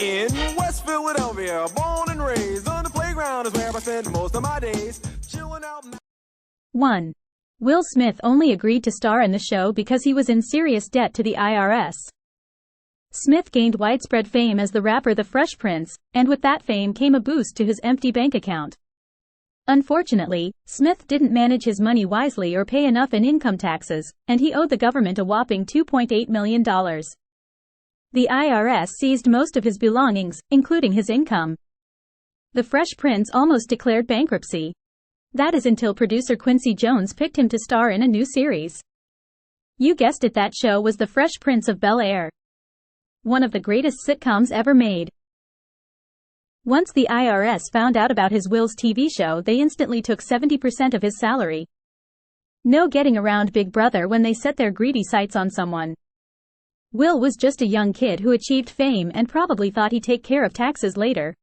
In West Philadelphia, born and raised on the playground is where I spend most of my days, chilling out. 1. Will Smith only agreed to star in the show because he was in serious debt to the IRS. Smith gained widespread fame as the rapper The Fresh Prince, and with that fame came a boost to his empty bank account. Unfortunately, Smith didn't manage his money wisely or pay enough in income taxes, and he owed the government a whopping $2.8 million. The IRS seized most of his belongings, including his income. The Fresh Prince almost declared bankruptcy. That is until producer Quincy Jones picked him to star in a new series. You guessed it, that show was The Fresh Prince of Bel-Air. One of the greatest sitcoms ever made. Once the IRS found out about Will's TV show, they instantly took 70% of his salary. No getting around Big Brother when they set their greedy sights on someone. Will was just a young kid who achieved fame and probably thought he'd take care of taxes later.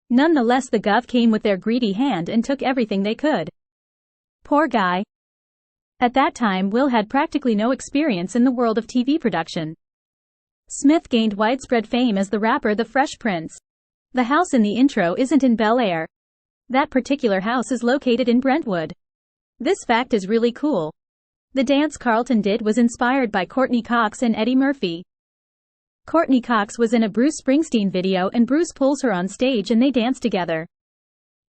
Nonetheless, the Gov came with their greedy hand and took everything they could. Poor guy. At that time, Will had practically no experience in the world of TV production. Smith gained widespread fame as the rapper The Fresh Prince. The house in the intro isn't in Bel-Air. That particular house is located in Brentwood. This fact is really cool. The dance Carlton did was inspired by Courtney Cox and Eddie Murphy. Courtney Cox was in a Bruce Springsteen video and Bruce pulls her on stage and they dance together.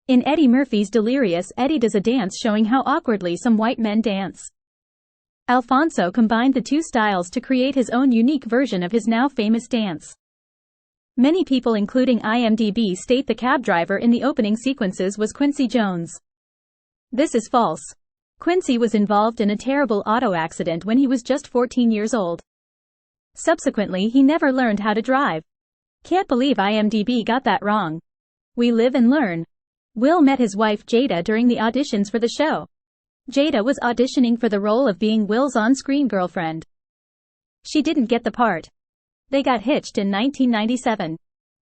In Eddie Murphy's Delirious, Eddie does a dance showing how awkwardly some white men dance. Alfonso combined the two styles to create his own unique version of his now famous dance. Many people, including IMDb, state the cab driver in the opening sequences was Quincy Jones. This is false. Quincy was involved in a terrible auto accident when he was just 14 years old. Subsequently, he never learned how to drive. Can't believe IMDb got that wrong. We live and learn. Will met his wife Jada during the auditions for the show. Jada was auditioning for the role of being Will's on-screen girlfriend. She didn't get the part. They got hitched in 1997.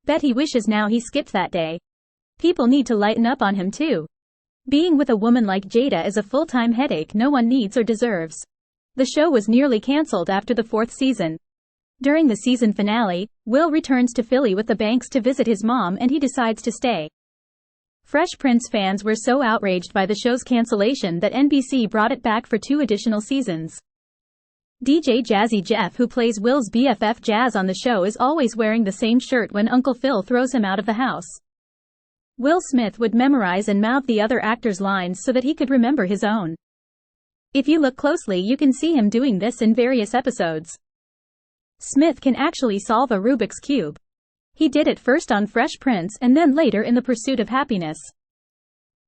Bet he wishes now he skipped that day. People need to lighten up on him too. Being with a woman like Jada is a full-time headache no one needs or deserves. The show was nearly cancelled after the 4th season. During the season finale, Will returns to Philly with the Banks to visit his mom and he decides to stay. Fresh Prince fans were so outraged by the show's cancellation that NBC brought it back for 2 additional seasons. DJ Jazzy Jeff, who plays Will's BFF Jazz on the show, is always wearing the same shirt when Uncle Phil throws him out of the house. Will Smith would memorize and mouth the other actors' lines so that he could remember his own. If you look closely, you can see him doing this in various episodes. Smith can actually solve a Rubik's Cube. He did it first on Fresh Prince and then later in The Pursuit of Happiness.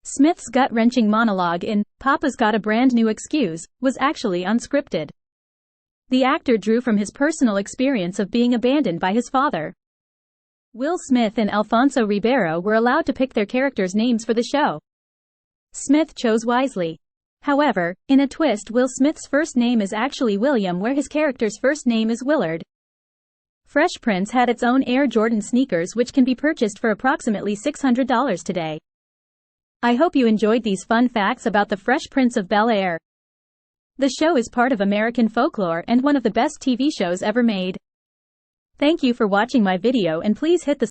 Smith's gut-wrenching monologue in Papa's Got a Brand New Excuse was actually unscripted. The actor drew from his personal experience of being abandoned by his father. Will Smith and Alfonso Ribeiro were allowed to pick their characters' names for the show. Smith chose wisely. However, in a twist, Will Smith's first name is actually William, where his character's first name is Willard. Fresh Prince had its own Air Jordan sneakers which can be purchased for approximately $600 today. I hope you enjoyed these fun facts about the Fresh Prince of Bel-Air. The show is part of American folklore and one of the best TV shows ever made. Thank you for watching my video and please hit the